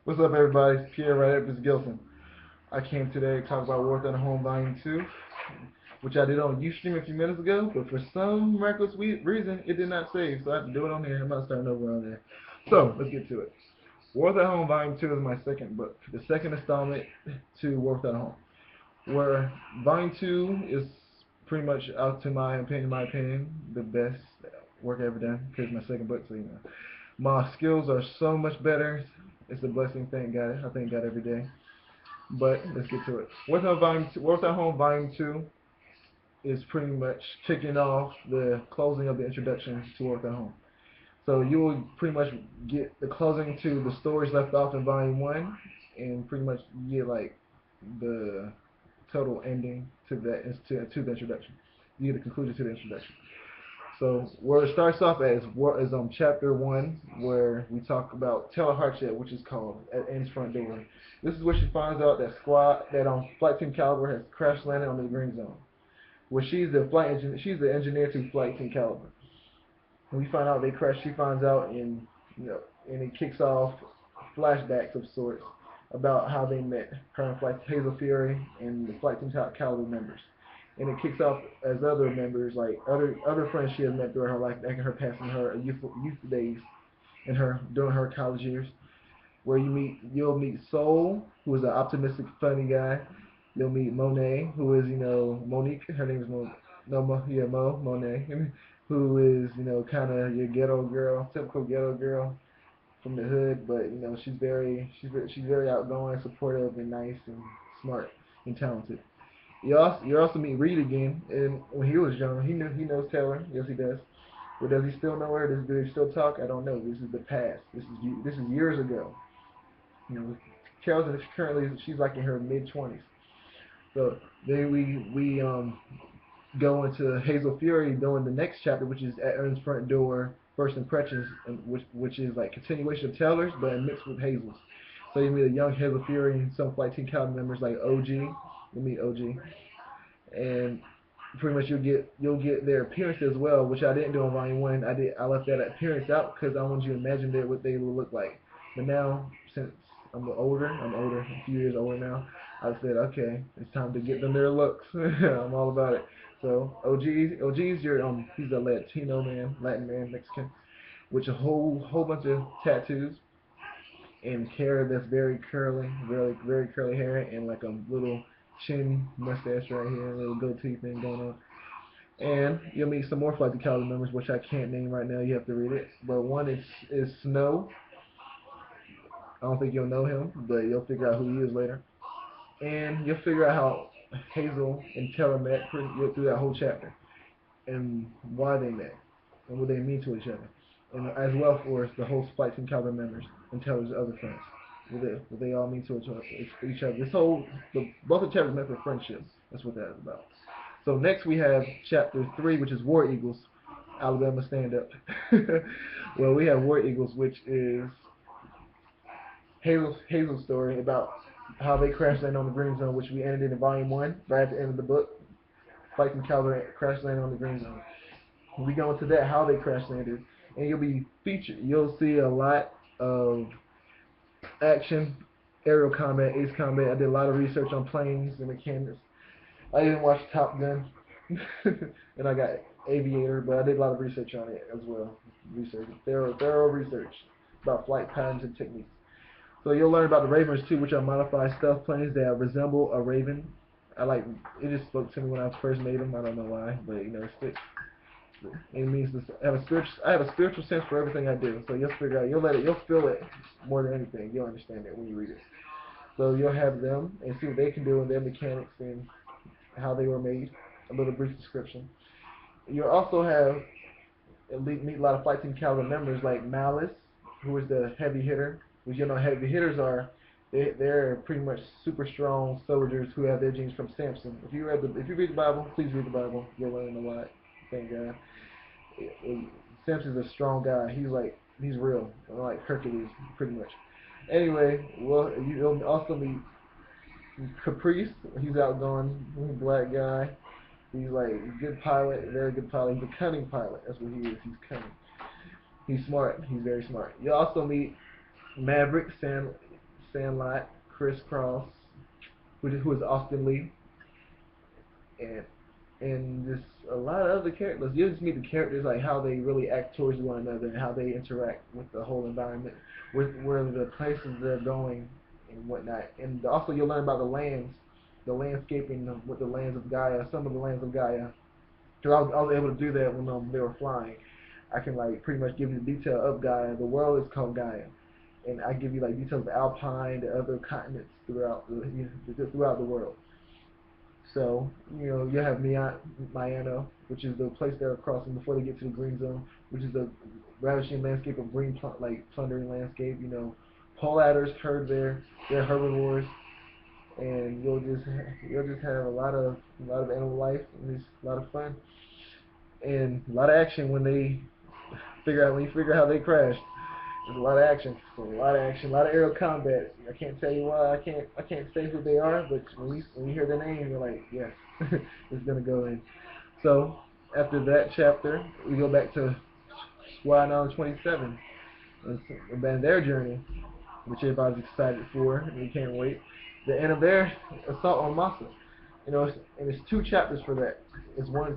What's up, everybody? It's Pierre right up. It's Gilson. I came today to talk about War.2 Home Volume 2, which I did on Ustream a few minutes ago, but for some miraculous reason, it did not save, so I have to do it on here. I'm not starting over on there. So, let's get to it. War.2 Home Volume 2 is my second book, the second installment to War.2 Home, where Volume 2 is pretty much, out to my opinion, the best work I've ever done, because it's my second book, so you know. My skills are so much better. It's a blessing, thank God. I thank God every day. But let's get to it. What's at Home Volume 2 is pretty much kicking off the closing of the introduction to What's at Home. So you will pretty much get the closing to the stories left off in Volume 1, and pretty much get like the total ending to to the introduction. You get the conclusion to the introduction. So where it starts off is chapter 1, where we talk about Taylor Hartshell, which is called at Ann's front door. This is where she finds out that Flight Team Caliber has crash landed on the green zone. Where she's the engineer to Flight Team Caliber. When we find out they crash, she finds out, and and it kicks off flashbacks of sorts about how they met, her and Flight Hazel Fury and the Flight Team Caliber members. And it kicks off as other members, like other friends she has met throughout her life, like her passing her youth days and her during her college years, where you'll meet Soul, who is an optimistic, funny guy. You'll meet Monet, who is Monique. Her name is Monet, who is kind of your ghetto girl, typical ghetto girl from the hood, but she's very outgoing, supportive, and nice, and smart and talented. You also meet Reed again, and when he was young, he knows Taylor. Yes, he does. But does he still know her? Do they still talk? I don't know. This is the past. This is years ago. Carol's currently, she's like in her mid 20s. So then we go into Hazel Fury during the next chapter, which is at Ern's front door, first impressions, and which is like continuation of Taylor's, but mixed with Hazel's. So you meet a young Hazel Fury and some Flight Team Caliber members like OG. You meet OG, and pretty much you'll get their appearance as well, which I didn't do in Volume 1. I left that appearance out because I wanted you to imagine what they will look like. But now, since I'm older, a few years older now, I said, okay, it's time to get them their looks. I'm all about it. So OG's he's a Latino man, Latin man, Mexican, with a whole bunch of tattoos and hair that's very curly, very very curly hair, and like a little chin mustache right here, a little goatee thing going on. And you'll meet some more Flight to Caliber members, which I can't name right now. You have to read it. But one is Snow. I don't think you'll know him, but you'll figure out who he is later. And you'll figure out how Hazel and Taylor met through that whole chapter, and why they met, and what they mean to each other, and as well for the whole Flight Team Caliber members and Taylor's other friends. What they all mean to each other. Both the chapters meant for friendship. That's what that is about. So next we have chapter 3, which is War Eagles, Alabama Stand Up. Well, we have War Eagles, which is Hazel's story about how they crash landed on the green zone, which we ended in Volume 1, right at the end of the book. Flight Team Caliber crash landed on the green zone. We go into that, how they crash landed, and you'll see a lot of action, aerial combat, ace combat. I did a lot of research on planes and mechanics. I even watched Top Gun, and I got Aviator, but I did a lot of research on it as well. Thorough research about flight patterns and techniques. So you'll learn about the Ravens too, which are modified stealth planes that resemble a raven. It just spoke to me when I first made them. I don't know why, but it means this. I have a spiritual sense for everything I do. So you'll figure out, you'll feel it more than anything. You'll understand it when you read it. So you'll have them and see what they can do and their mechanics and how they were made. A little brief description. You'll also meet a lot of Flight Team Caliber members like Malice, who is the heavy hitter. Which heavy hitters are. They're pretty much super strong soldiers who have their genes from Samson. If you read the Bible, please read the Bible. You'll learn a lot. Thank God. Samson's a strong guy. He's real, like Hercules, pretty much. Anyway, well, you'll also meet Caprice. He's outgoing, black guy. He's like a good pilot, very good pilot. He's a cunning pilot. That's what he is. He's cunning. He's smart. He's very smart. You also meet Maverick, Sandlot, Chris Cross, who is Austin Lee, and just a lot of other characters. You just meet the characters, like how they really act towards one another and how they interact with the whole environment, with where the places they're going and whatnot. And also you'll learn about the lands, the landscaping with the lands of Gaia, some of the lands of Gaia. Because I was able to do that when they were flying. I can like pretty much give you the detail of Gaia. The world is called Gaia, and I give you like details of Alpine, the other continents throughout throughout the world. So, you have Miano, which is the place they're crossing before they get to the green zone, which is the ravishing landscape of green, plundering landscape. Pole adders herd there. They're herbivores, and you'll just have a lot of animal life, and it's a lot of fun and a lot of action when you figure out how they crashed. There's a lot of action. A lot of aerial combat. I can't tell you why. I can't say who they are, but when you hear their name, you're like, yes, it's gonna go in. So after that chapter, we go back to Squad 27 and then their journey, which everybody's excited for, and we can't wait. The end of their assault on Massa. And it's 2 chapters for that.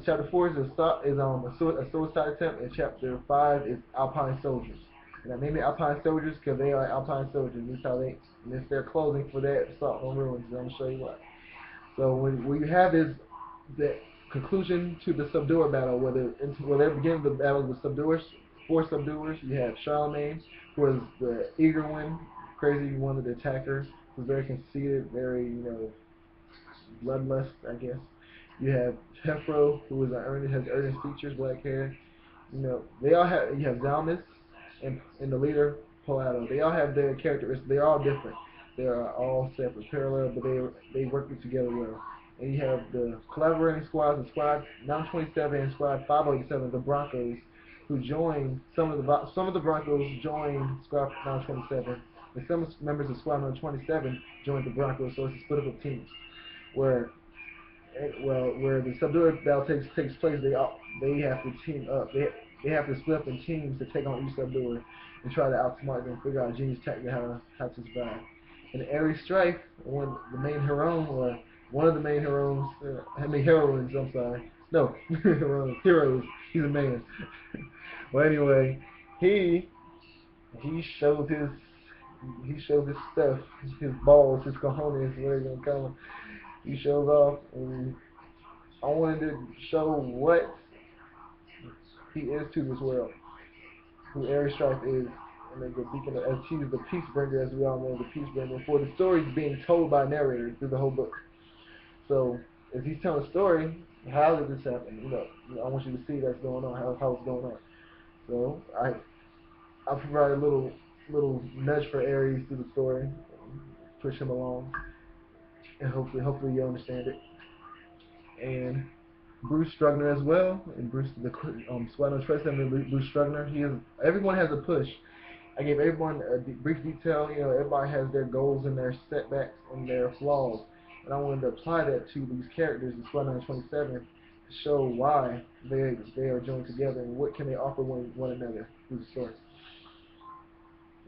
Chapter 4 is a suicide attempt, and chapter 5 is Alpine Soldiers. And I name it Alpine Soldiers because they are Alpine Soldiers. And it's their clothing for that assault on ruins. And I'm gonna show you why. So what you have is the conclusion to the Subduer battle, where they're beginning the battle with subduers, 4 subduers. You have Charlemagne, who is the eager one, crazy one, the attacker, who's very conceited, very bloodlust, I guess. You have Hefro, who has earnest features, black hair. They all have. You have Zalmus and the leader Poado. They all have their characteristics. They're all different. They are all separate, parallel, but they work together well. And you have the collaborating squads, the Squad 927 and Squad 587, the Broncos, who joined. Some of the Broncos joined Squad 927, and some members of Squad 927 joined the Broncos. So it's a split up of teams where the subduer battle takes place. They have to team up. They have to split up in teams to take on each subduer and try to outsmart them, figure out a genius tactic how to survive. In the Ares Strife, one of the main heroines, heroines. I'm sorry, no, heroes. He's a man. Well, anyway, he shows his stuff, his balls, his cojones, whatever you gonna call him. He shows off, and I wanted to show what he is to this world, who Ares Strife is, and the beacon as he's the peace bringer, as we all know, the peace bringer. For the story is being told by a narrator through the whole book. So if he's telling a story, how did this happen? I want you to see that's going on, how it's going on. So I provide a little nudge for Ares through the story, push him along, and hopefully you understand it. And Bruce Strugner as well, and Squad 27, Bruce Strugner. Everyone has a push. I gave everyone a brief detail. Everybody has their goals and their setbacks and their flaws, and I wanted to apply that to these characters in Squad 27 to show why they are joined together and what can they offer one another through the story.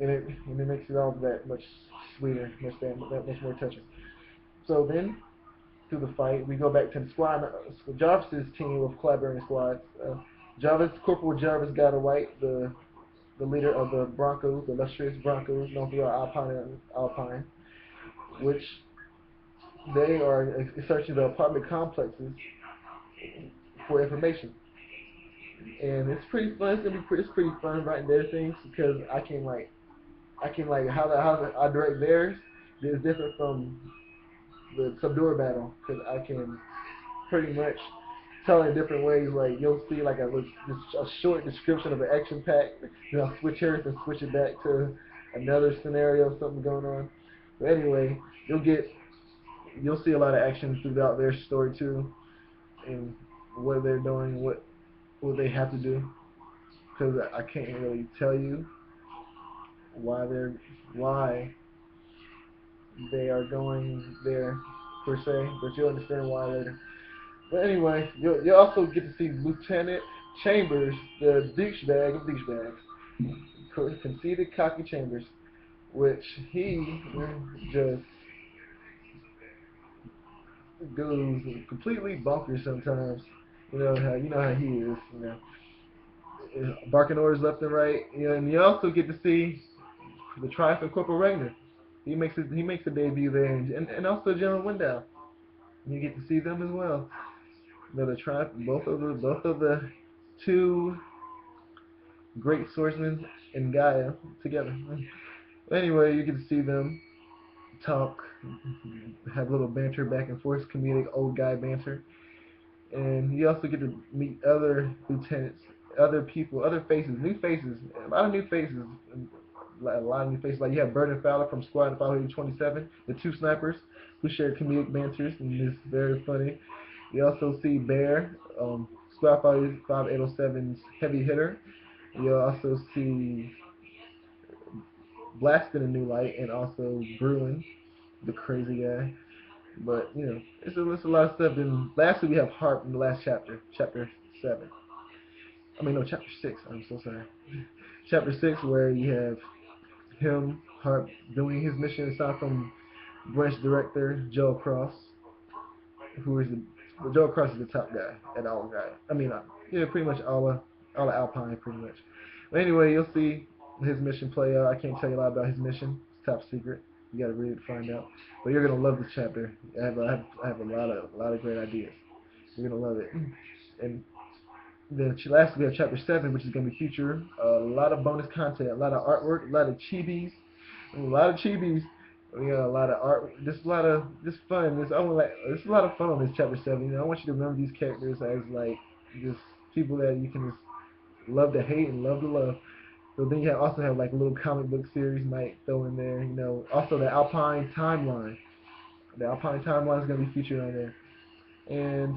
And it makes it all that much sweeter, that much more touching. So then, through the fight, we go back to the squad, Jarvis's team of collaborating squads. Corporal Jarvis Gotta White, the leader of the Broncos, the illustrious Broncos, known throughout Alpine, which they are searching the apartment complexes for information. And it's pretty fun. It's pretty fun writing their things because I can how I direct theirs is different from the Subduer battle, because I can pretty much tell in different ways. Like you'll see like a short description of an action pack, then I'll switch here and switch it back to another scenario, something going on. But anyway, you'll see a lot of action throughout their story too, and what they're doing, what they have to do, because I can't really tell you why they are going there per se, but you'll understand why later. But anyway, you'll also get to see Lieutenant Chambers, the douchebag of douchebags, conceited, cocky Chambers, which he just goes completely bonkers sometimes. You know how he is. Barking orders left and right. And you also get to see the triumphant Corporal Ragnar. He makes a debut there, and also General Window. You get to see them as well. The triumph, both of the two great swordsmen in Gaia together. Anyway, you get to see them talk, have a little banter back and forth, comedic old guy banter. And you also get to meet other lieutenants, other people, other faces, new faces, a lot of new faces, a lot of new faces. Like you have Bird and Fowler from Squad 527, the two snipers who share comedic banters, and it's very funny. You also see Bear, Squad 5807's heavy hitter. You'll also see Blast in a new light, and also Bruin, the crazy guy. But it's a lot of stuff. Then lastly, we have Harp in the last chapter, chapter 7. I mean, no, chapter 6. I'm so sorry. Chapter 6, where you have him, Harp, doing his mission aside from branch director Joe Cross, who is Joe Cross is the top guy at all guy. I mean, pretty much all of Alpine, pretty much. But anyway, you'll see his mission play out. I can't tell you a lot about his mission. It's top secret. You got to read it to find out. But you're gonna love this chapter. I have a lot of great ideas. You're gonna love it. And then last we have chapter 7, which is gonna be feature a lot of bonus content, a lot of artwork, a lot of chibis, We got a lot of art, just a lot of fun. There's a lot of fun on this chapter 7. I want you to remember these characters as like just people that you can just love to hate and love to love. So then you also have like a little comic book series might throw in there. Also the Alpine timeline. The Alpine timeline is gonna be featured on there, and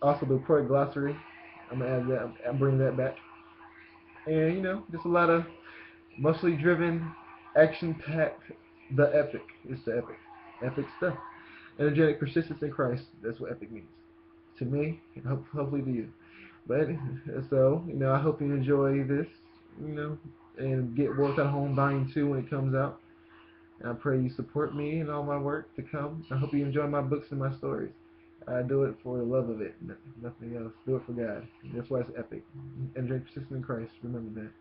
also the Port glossary. I'm gonna add that. I'm bringing that back, and just a lot of mostly driven, action-packed. The epic. It's the epic. Epic stuff. Energetic persistence in Christ. That's what epic means to me, and hopefully to you. But so I hope you enjoy this. And get World at Home Volume 2 when it comes out. And I pray you support me and all my work to come. I hope you enjoy my books and my stories. I do it for the love of it, nothing else. Do it for God. That's why it's epic. Energetic persistence in Christ. Remember that.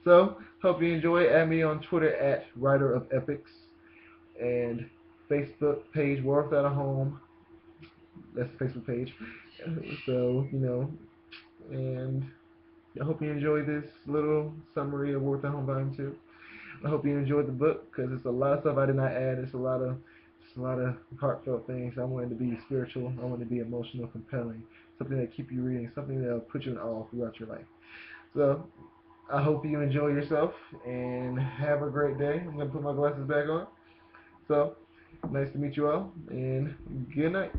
So, hope you enjoy. Add me on Twitter at Writer of Epics, and Facebook page War Without a Home. That's the Facebook page. So, and I hope you enjoy this little summary of War Without a Home Volume 2. I hope you enjoyed the book, because it's a lot of stuff I did not add. It's a lot of heartfelt things. I want it to be spiritual. I want it to be emotional, compelling, something that keep you reading, something that will put you in awe throughout your life. So, I hope you enjoy yourself and have a great day. I'm going to put my glasses back on. So, nice to meet you all, and good night.